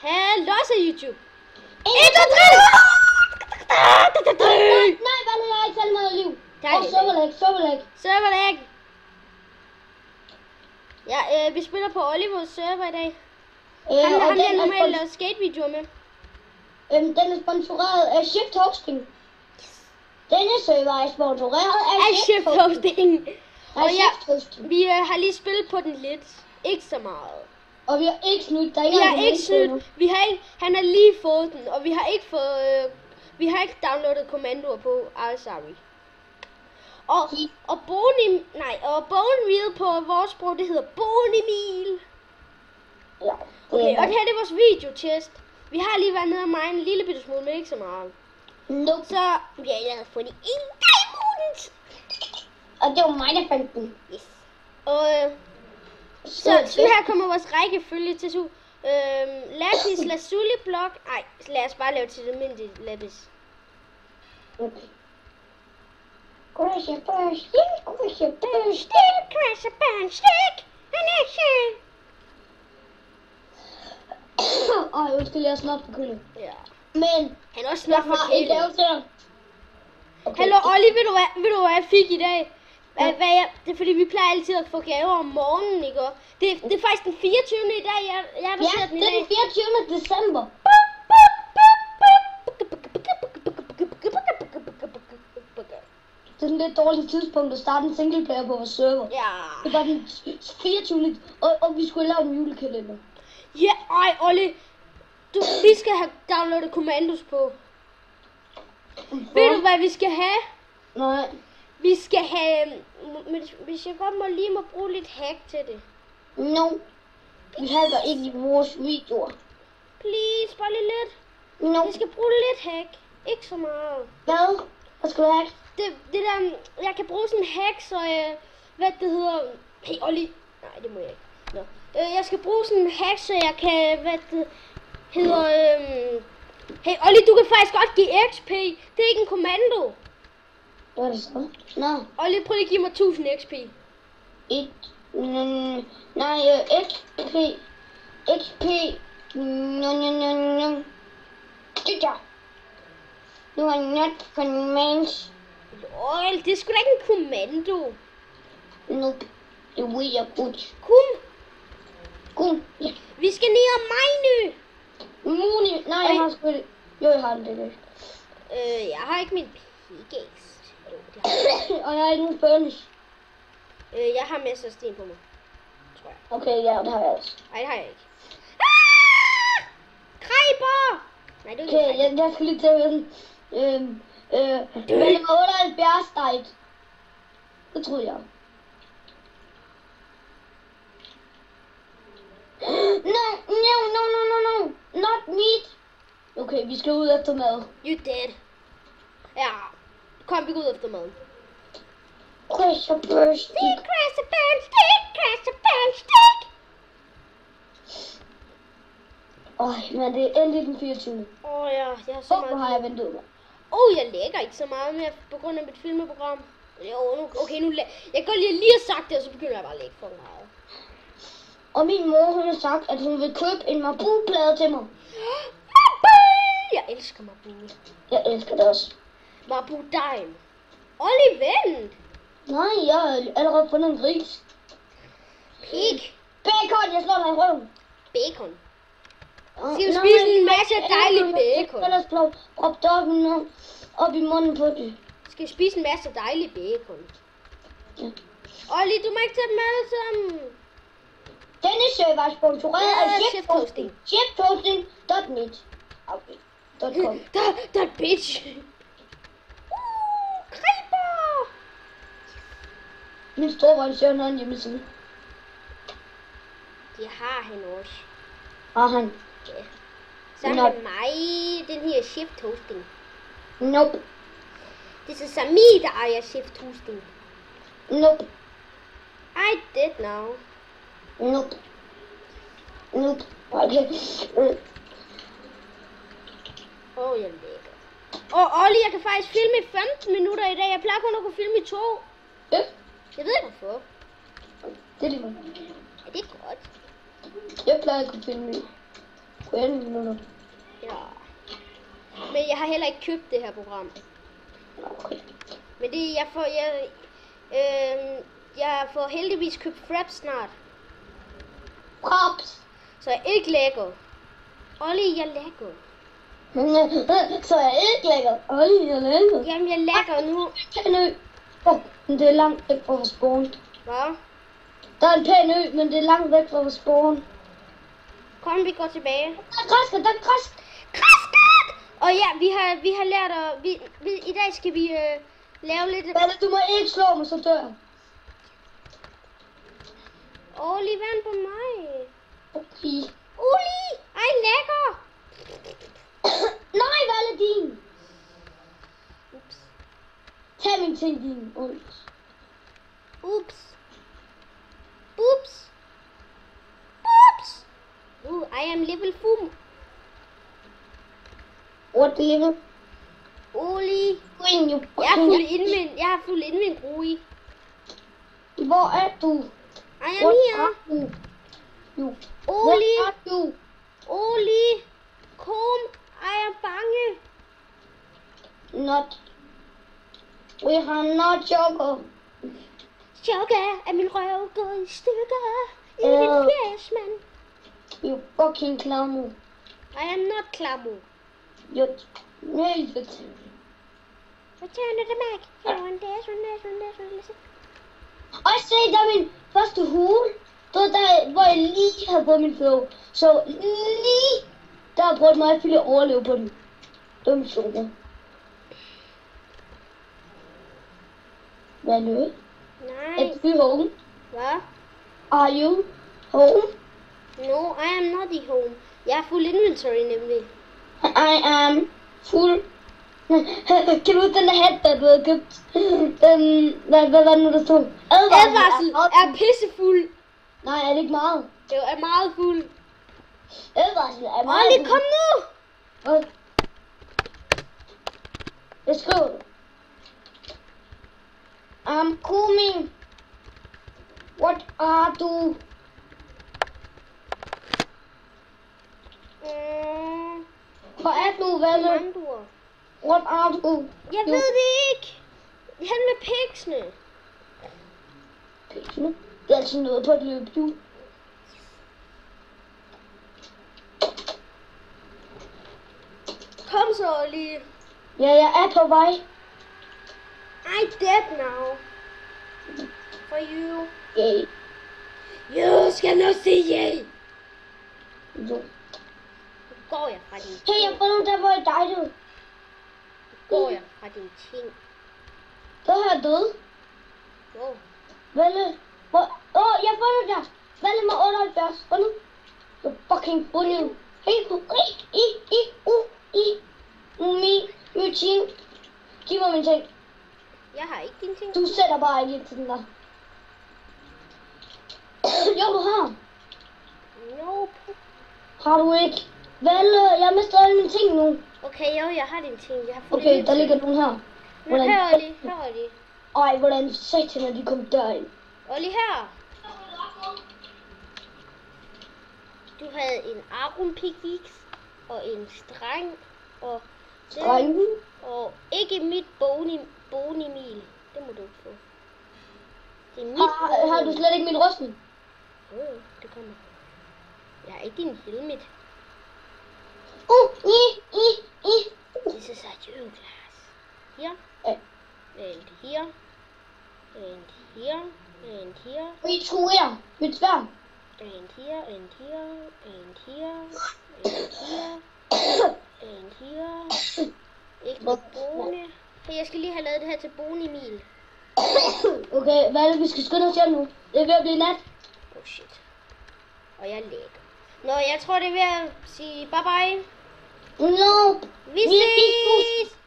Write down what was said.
Hallo så YouTube. 1, 2, 3. Nej, hvad nu? Jeg har ikke særlig meget liv. Og serverlag. Serverlag. Ja, vi spiller på Olivers server i dag. Ham jeg normalt laver skatevideoer med. Den er sponsoreret af Shift Hosting. Denne server er sponsoreret af Shift Hosting. Og ja, vi har lige spillet på den lidt. Ikke så meget. Og vi har ikke snydt. Han har lige fået den, og vi har ikke fået... vi har ikke downloadet kommandoer på. Sorry. Og Boneville på vores sprog, det hedder Bonemil. Ja. Okay, og det her det er vores videotest. Vi har lige været nede og mine en lille bitte smule, men ikke så meget. Nope. Så jeg har fundet en diamond. Og det var mig, der fandt den. Yes. Og så her kommer vores rækkefølge til su. Lapis lazuli blok. Ej, lad os bare lave til det mindre lapis. Okay. Crash a burn stick. Ej, undskyld, jeg er snart forkølet. Ja. Men han er også snart forkølet. Jeg har en gave til dig. Okay. Hallo Olli, ved du hvad jeg fik i dag? Det er fordi vi plejer altid at få gaver om morgenen, ikke? Det er faktisk den 24. i dag, jeg har set den i dag. Ja, det er den 24. december. Det er sådan lidt dårligt tidspunkt at starte en singleplayer på vores server. Ja. Det var den 24. Og vi skulle lave en julekalender. Ja, Olli. Vi skal have downloadet kommandos på. Ved du hvad vi skal have? Nej. Vi skal have... Hvis jeg godt må bruge lidt hack til det. No. Vi hacker ikke i vores videoer. Please, bare lige lidt. No. Vi skal bruge lidt hack. Ikke så meget. Hvad? Hvad skal du have? Det der... Jeg kan bruge sådan en hack, så... hvad det hedder... Hey, Olli. Nej, det må jeg ikke. Nå. Jeg skal bruge sådan en hack, så jeg kan... Hvad det hedder... Hey, Olli, du kan faktisk godt give XP. Det er ikke en kommando. Hvad er det så? Nå. Olli, prøv lige at give mig 1000 XP. XP. Det der. Du har not commands. Olli, det er sgu da ikke en kommando. Nope. Det ved jeg godt. Kom. Ja. Vi skal ned og mine. Muni. Nej, jeg har sgu det. Jo, jeg har det. Jeg har ikke min pickaxe. Og jeg har ikke nogen furnace. Jeg har masser af sten på mig, tror jeg. Okay, ja, det har jeg også. Nej, det har jeg ikke. Kræber! Nej, det er okay, jeg skal lige tage den. Men det var 78 stejt. Det troede jeg. No. Not meat. Okay, vi skal ud efter mad. You dead. Ja, kom, vi går ud efter mad. Crash a burn stick. Crash a burn stick. Men det er endelig den 24. Ja, jeg har så meget. Hvorfor har jeg ventet mig? Jeg lægger ikke så meget mere på grund af mit filmeprogram. Jo, okay, nu jeg kan lige have sagt det, og så begynder jeg bare at lægge for meget. Og min mor, hun har sagt, at hun vil købe en Mabu-plade til mig. Mabu! Jeg elsker Mabu. Jeg elsker det også. Mabu Dime. Olli, vent! Nej, jeg har allerede fundet en gris. Pig. Bacon, jeg slår dig i røven. Bacon. Skal vi spise en masse dejlig bacon? Ellers prop det op i munden på det. Skal vi spise en masse dejlig bacon? Ja. Olli, du må ikke tage dem alle sammen. Denne server er sponsoreret af Shift Hosting. Shifthosting.net. Okay. Der bitch. Creeper. Min storebror søn har en hjemmeside. Det har han også. Har han? Ja. Sammen med mig, den her Shift Hosting. Nope. Det er så Sami, der ejer Shift Hosting. Nope. I did now. Nope. Okay. Jeg lægger. Olli, jeg kan faktisk filme i 15 minutter i dag. Jeg plejer kun at kunne filme i 2. Ja. Jeg ved ikke hvorfor. Det er lige meget. Ja, det er godt. Jeg plejer at kunne filme i. på 11 minutter. Ja. Men jeg har heller ikke købt det her program. Okay. Men det jeg får heldigvis købt Fraps snart. Props. Så jeg er ikke lækker. Olli, jeg lækker. Så er jeg ikke lækker. Olli, jeg lækker. Jamen, jeg lækker nu. Pæn ø. Men det er langt væk fra vores spawn. Hvad? Der er en pæn ø, men det er langt væk fra vores spawn. Kom, vi går tilbage. Der er græsker, der er græsk. Græskat! Og ja, vi har lært at... I dag skal vi lave lidt... Balle, du må ikke slå mig, så dør jeg. Olli, vand på mig. Okay. Olli! Ej, lækker! Nej, Valadin. Ups. Tag min ting, din Olli. Ups. Ups. Ups. I am level 5. What the level? Olli. Green, you Jeg har fuld indvind, Rui. Hvor er du? I am here. You. Olli. What are you? Olli. Kom. I am bange. Not. We have not joker. Chokker er min røv gået i stykker. I dit fjes, mand. You fucking clown. I am not Klamo. You're nervous. Return to the Mac. One dash. Og se, der er min første hule. Det var der, hvor jeg lige havde fået min flow. Så lige der brugte mig at overleve på den. Det var min flow. Hvad nu? Nej. Er du home? Hvad? Are you home? No, I am not i home. Jeg har fuld inventory nemlig. I am full. Kan du huske den der hat, der du havde købt? Hvad var det nu, der stod? Advarsel er pissefuld. Nej, er det ikke meget? Det er meget fuld. Advarsel er meget Olli, kom nu! Hvad? Jeg skriver det. I'm coming. What are you? Hvor er du, Valle? Kommandoer. What are you? Jeg ved det ikke. Han med piksene. Piksene? Det er altid noget på et løbehjul. Kom så, Olli. Ja, jeg er på vej. I dead now. For you. Yay. You skal nu sige yay. Jo. Nu går jeg fra din Hey, jeg har fundet der, hvor jeg dejede. går jeg fra din ting. Der er jeg død. Wow. Valle. Jeg har fundet der. Valle med 78. Fundet. You fucking funny. Hey, min ting. Giv mig min ting. Jeg har ikke din ting. Du sætter bare ikke ind til den der. Jo, du har. Nope. Har du ikke? Valle, jeg har mistet alle mine ting nu. Okay, jo, jeg har din ting. Jeg har fået Okay, din der ting. ligger nogen her. Men hør, Olli. Hør, Olli. Ej, hvordan satan er de kommet derind? Olli, her. Du havde en Arum pickaxe og en streng og Drengen? og ikke mit bonimil. Det må du ikke få. Det er mit Har du slet ikke min rustning? det kommer. Jeg har ikke din helmet. This is a your glass. Here. And here. And here. And here. Vi tror jeg. Mit sværd. And here. And here. And here. And here. And here. Ikke med Bone. Hey, jeg skal lige have lavet det her til Bonimil. Okay, hvad er det, vi skal skynde os hjem nu? Det er ved at blive nat. Oh shit. Og jeg lægger. Nå, jeg tror det er ved at sige bye bye. No. Vi ses!